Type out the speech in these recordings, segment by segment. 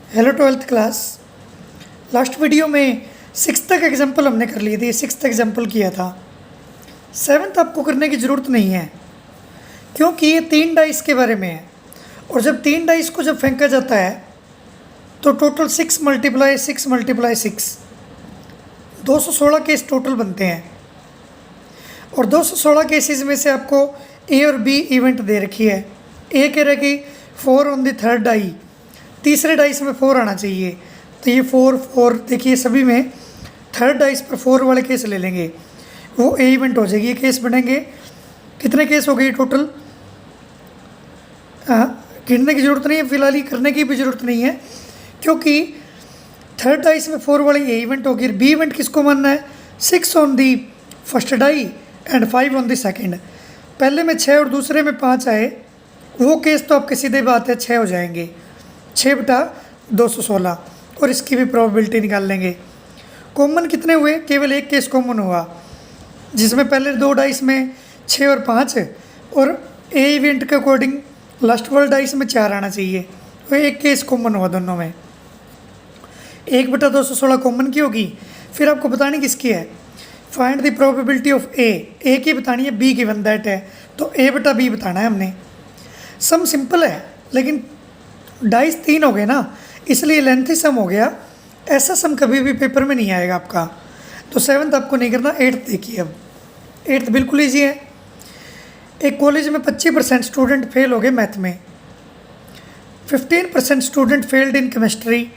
Hello twelfth class. Last video में six तक example हमने कर लिए थे, सिक्स एग्जाम्पल किया था। सेवन्थ आपको करने की ज़रूरत नहीं है क्योंकि ये तीन डाइस के बारे में है। और जब तीन डाइस को जब फेंका जाता है तो टोटल 6 × 6 × 6 216 केस टोटल बनते हैं। और 216 केसेस में से आपको ए और बी इवेंट दे रखी है। ए कह रहा है कि 4 ऑन द थर्ड डाई, तीसरे डाइस में 4 आना चाहिए। तो ये 4 देखिए सभी में थर्ड डाइस पर 4 वाले केस ले लेंगे, वो ए इवेंट हो जाएगी। ये केस बनेंगे, कितने केस हो गए टोटल? गिनने की ज़रूरत नहीं है, फिलहाल ही करने की भी ज़रूरत नहीं है क्योंकि थर्ड डाइस में 4 वाले ए इवेंट होगी। बी इवेंट किसको मानना है? 6 on the first die and 5 on the second. पहले में 6 और दूसरे में 5 आए, वो केस तो आपके सीधे बात है 6 हो जाएंगे, 6/216। और इसकी भी प्रोबेबिलिटी निकाल लेंगे। कॉमन कितने हुए? केवल एक केस कॉमन हुआ जिसमें पहले 2 डाइस में 6 और 5 और ए इवेंट के अकॉर्डिंग लास्ट वाले डाइस में 4 आना चाहिए। तो एक केस कॉमन हुआ दोनों में, 1/216 कॉमन की होगी। फिर आपको बतानी किसकी है? फाइंड द प्रोबेबिलिटी ऑफ ए की बतानी है, बी गिवन दैट है तो A/B बताना है हमने। सम सिंपल है लेकिन डाइस 3 हो गए ना, इसलिए लेंथी सम हो गया। ऐसा सम कभी भी पेपर में नहीं आएगा आपका। तो सेवन्थ आपको नहीं करना, एट्थ देखिए। अब एट्थ बिल्कुल ईजी है। एक कॉलेज में 25% स्टूडेंट फेल हो गए मैथ में, 15% student failed in chemistry,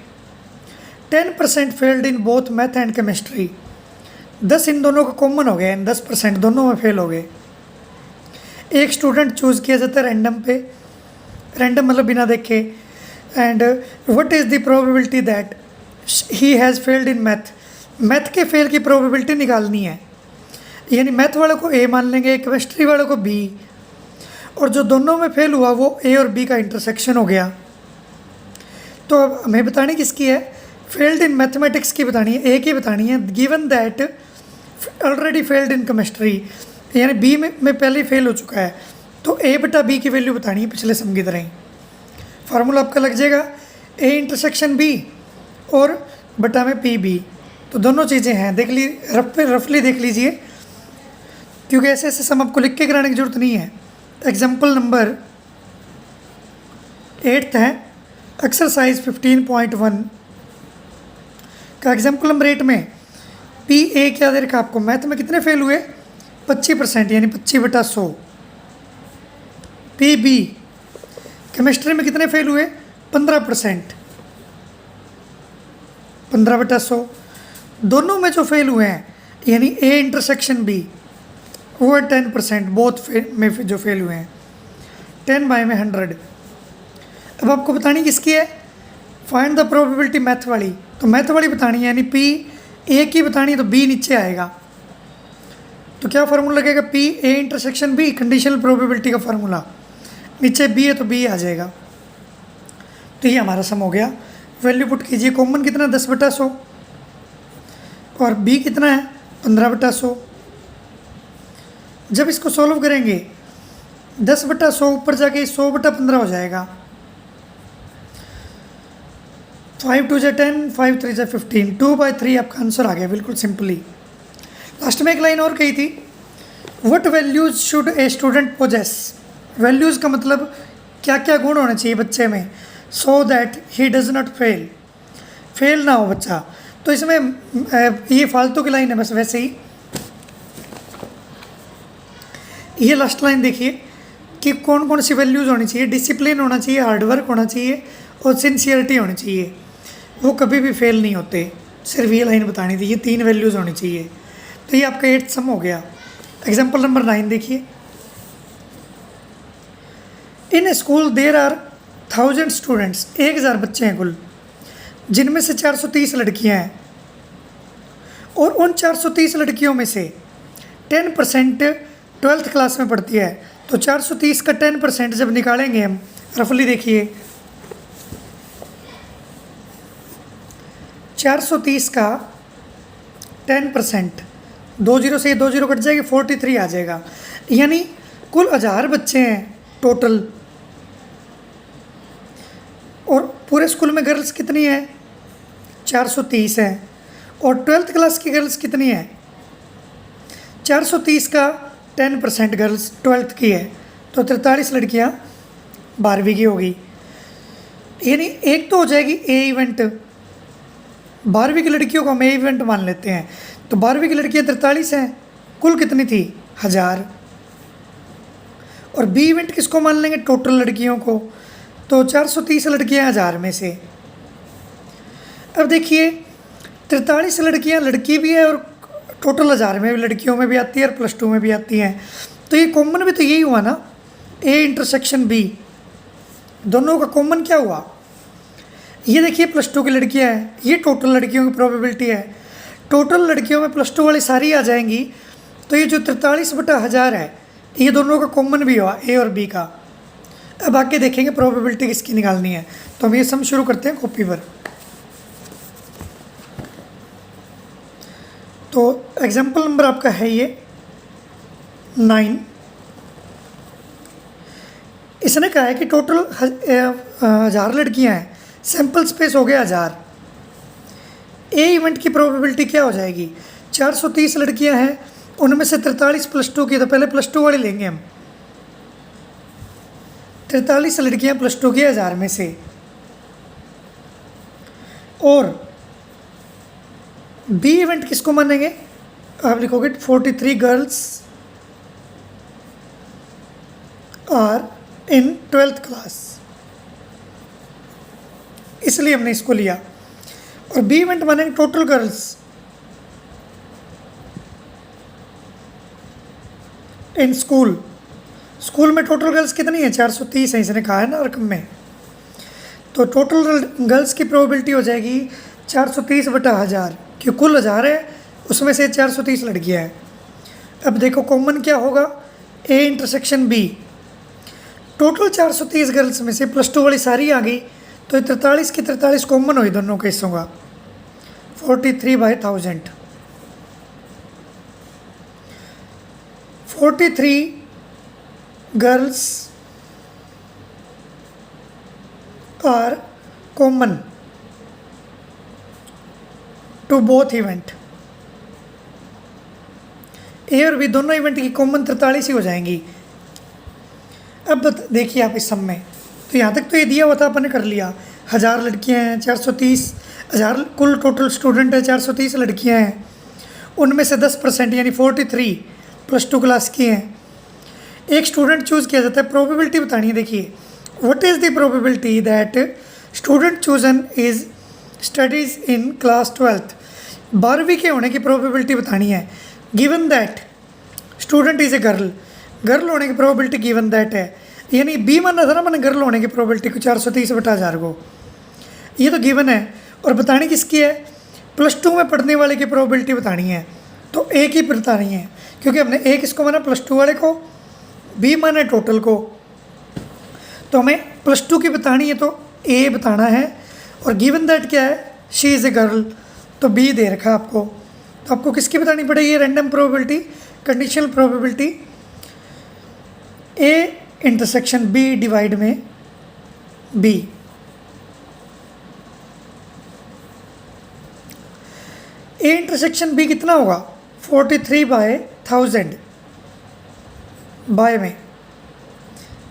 10% failed in both math and chemistry. 10 इन दोनों का कॉमन हो गया, इन 10% दोनों में फेल हो गए। एक स्टूडेंट चूज़ किया जाता है रैंडम पे, रैंडम मतलब बिना देखे। And what is the probability that he has failed in math. Math के फेल की प्रोबेबिलिटी निकालनी है, यानी मैथ वाले को ए मान लेंगे, केमिस्ट्री वाले को बी, और जो दोनों में फेल हुआ वो ए और बी का इंटरसेक्शन हो गया। तो अब हमें बतानी किसकी है? फेल्ड इन मैथमेटिक्स की बतानी है, ए की बतानी है। Given that already failed in chemistry, यानी बी में पहले ही फेल हो चुका है, तो A/B की वैल्यू बतानी है पिछले सम की तरह ही। फार्मूला आपका लग जाएगा ए इंटरसेक्शन बी और बटा में PB। तो दोनों चीज़ें हैं, देख ली रफली देख लीजिए क्योंकि ऐसे ऐसे सम आपको लिख के कराने की जरूरत नहीं है। एग्जाम्पल नंबर 8 है, एक्सरसाइज 15.1 का एग्जाम्पल नंबर 8 में PA क्या दे रखा आपको? मैथ में कितने फेल हुए? 25% यानी 25/100। PB केमिस्ट्री में कितने फेल हुए? 15%, 15/100। दोनों में जो फेल हुए हैं यानी A इंटरसेक्शन B वो है 10%, बोथ में जो फेल हुए हैं 10/100। अब आपको बतानी किसकी है? फाइंड द प्रोबेबिलिटी मैथ वाली। तो मैथ वाली बतानी है, यानी P A की बतानी है तो B नीचे आएगा। तो क्या फार्मूला लगेगा? PA intersection B, conditional probability का फार्मूला। नीचे B है तो B आ जाएगा। तो ये हमारा सम हो गया। वैल्यू पुट कीजिए। कॉमन कितना? 10/100 और B कितना है? 15/100। जब इसको सॉल्व करेंगे 10/100 ऊपर जाके 100/15 हो जाएगा। 5 2 × 10, 5 3 × 15, 2/3 आपका आंसर आ गया बिल्कुल सिंपली। लास्ट में एक लाइन और कही थी, what values should a student possess. Values का मतलब क्या क्या गुण होने चाहिए बच्चे में, so that he does not fail ना हो बच्चा। तो इसमें ये फालतू की लाइन है बस, वैसे ही ये लास्ट लाइन देखिए कि कौन कौन सी वैल्यूज़ होनी चाहिए। डिसिप्लिन होना चाहिए, हार्डवर्क होना चाहिए और सिंसियरिटी होनी चाहिए। वो कभी भी फेल नहीं होते। सिर्फ ये लाइन बतानी थी, ये 3 वैल्यूज़ होनी चाहिए। तो ये आपका 8th सम हो गया। एग्जाम्पल नंबर 9 देखिए। In school there are 1000 students, 1000 बच्चे हैं कुल, जिनमें से 430 लड़कियां हैं। और उन 430 लड़कियों में से 10% 12th क्लास में पढ़ती है। तो 430 का 10% जब निकालेंगे हम, रफली देखिए 430 का 10%, 20 से 20 कट जाएगी, 43 आ जाएगा। यानी कुल 1000 बच्चे हैं टोटल और पूरे स्कूल में गर्ल्स कितनी है? 430 है। और 12th क्लास की गर्ल्स कितनी है? 430 का 10% गर्ल्स 12th की है, तो 43 लड़कियां 12वीं की होगी। यानी एक तो हो जाएगी ए इवेंट, 12वीं की लड़कियों को हम ए इवेंट मान लेते हैं, तो 12वीं की लड़कियां 43 हैं। कुल कितनी थी? 1000। और बी इवेंट किसको मान लेंगे? टोटल लड़कियों को। तो 430 लड़कियां 1000 में से। अब देखिए 43 लड़कियां लड़की भी है और टोटल 1000 में भी लड़कियों में भी आती है और +2 में भी आती हैं, तो ये कॉमन भी तो यही हुआ ना, ए इंटरसेक्शन बी, दोनों का कॉमन क्या हुआ? ये देखिए +2 की लड़कियां हैं, ये टोटल लड़कियों की प्रोबेबिलिटी है। टोटल लड़कियों में +2 वाली सारी आ जाएंगी, तो ये जो 43/1000 है ये दोनों का कॉमन भी हुआ, ए और बी का। अब आगे देखेंगे प्रोबेबिलिटी किसकी निकालनी है। तो हम ये सम शुरू करते हैं कॉपी पर। तो एग्जाम्पल नंबर आपका है ये 9। इसने कहा है कि टोटल 1000 लड़कियां हैं, सैंपल स्पेस हो गया 1000। ए इवेंट की प्रोबेबिलिटी क्या हो जाएगी? 430 लड़कियां हैं, उनमें से 43 +2 की, तो पहले +2 वाली लेंगे हम। 43 लड़कियां +2 की 1000 में से, और बी इवेंट किसको मानेंगे? आप लिखोगे 43 girls are in 12th class, इसलिए हमने इसको लिया। और बी इवेंट मानेंगे total girls in school. School में टोटल गर्ल्स कितनी है? 430 है, इसने कहा है ना रकम में। तो टोटल गर्ल्स की प्रोबेबिलिटी हो जाएगी 430/1000, कि कुल 1000 है, उसमें से 430 लड़कियां हैं। अब देखो कॉमन क्या होगा? A intersection B. Total 430 girls में से +2 वाली सारी आ गई, तो 43 की 43 कॉमन हुई दोनों के हिस्सों का, 43/1000। 43 girls are common to both event. A और बी दोनों इवेंट की कॉमन 43 ही हो जाएंगी। अब देखिए आप इस सम में, तो यहाँ तक तो ये दिया हुआ था, अपन ने कर लिया। 1000 लड़कियाँ हैं, 430, 1000 कुल टोटल स्टूडेंट है, 430 लड़कियाँ हैं, उनमें से 10% यानी 43 +2 क्लास की हैं। एक स्टूडेंट चूज़ किया जाता है, प्रोबेबिलिटी बतानी है। देखिए what is the probability that student chosen is studies in class 12th। 12वीं के होने की प्रोबेबिलिटी बतानी है। Given that student is a girl, girl होने की प्रोबेबिलिटी गिवन दैट है, यानी बी माना था ना मैंने गर्ल होने की प्रोबेबिलिटी को 430/1000 को, ये तो गिवन है। और बतानी किसकी है? +2 में पढ़ने वाले की प्रोबेबिलिटी बतानी है, तो ए की बतानी है, क्योंकि हमने ए किसको माना? +2 वाले को, बी माना टोटल को, तो हमें +2 की बतानी है, तो ए बताना है। और गिवन दैट क्या है? शी इज़ ए गर्ल, तो बी दे रखा आपको, तो आपको किसकी बतानी पड़ेगी? Random probability, conditional probability, A intersection B divide में बी। ए इंटरसेक्शन बी कितना होगा? 43/1000 बाय में।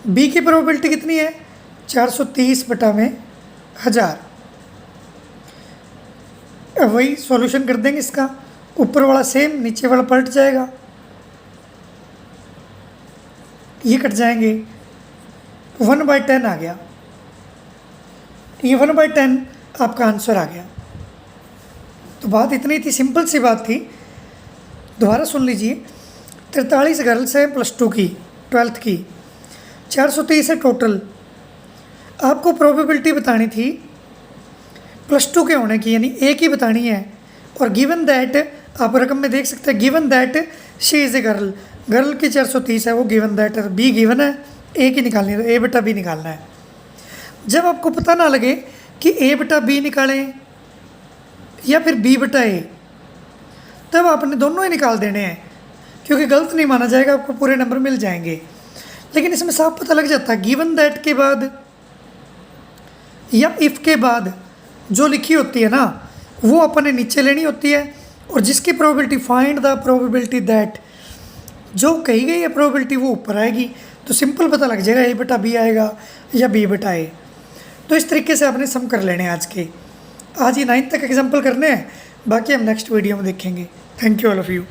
बी की प्रोबेबिलिटी कितनी है? 430/1000। वही सॉल्यूशन कर देंगे इसका, ऊपर वाला सेम, नीचे वाला पलट जाएगा, ये कट जाएंगे, 1/10 आ गया। ये 1/10 आपका आंसर आ गया। तो बात इतनी थी, सिंपल सी बात थी। दोबारा सुन लीजिए, 43 गर्ल्स हैं +2 की, 12th की, 430 है टोटल। आपको प्रोबेबिलिटी बतानी थी +2 के होने की, यानी ए की बतानी है। और गिवन दैट आप रकम में देख सकते हैं, given that she is a girl, girl की 430 है, वो गिवन दैट है, बी गिवन है, ए की निकालनी है, तो A/B निकालना है। जब आपको पता ना लगे कि A/B निकालें या फिर B/A, तब आपने दोनों ही निकाल देने हैं, क्योंकि गलत नहीं माना जाएगा, आपको पूरे नंबर मिल जाएंगे। लेकिन इसमें साफ पता लग जाता है, गिवन दैट के बाद या इफ़ के बाद जो लिखी होती है ना वो अपने नीचे लेनी होती है, और जिसकी probability find the probability that, जो कही गई है प्रोबेबिलिटी वो ऊपर आएगी। तो सिंपल पता लग जाएगा ए बटा बी आएगा या बी बटा ए। तो इस तरीके से आपने सम कर लेने आज के। आज ही 9th तक एग्जाम्पल करने हैं, बाकी हम नेक्स्ट वीडियो में देखेंगे। Thank you all of you.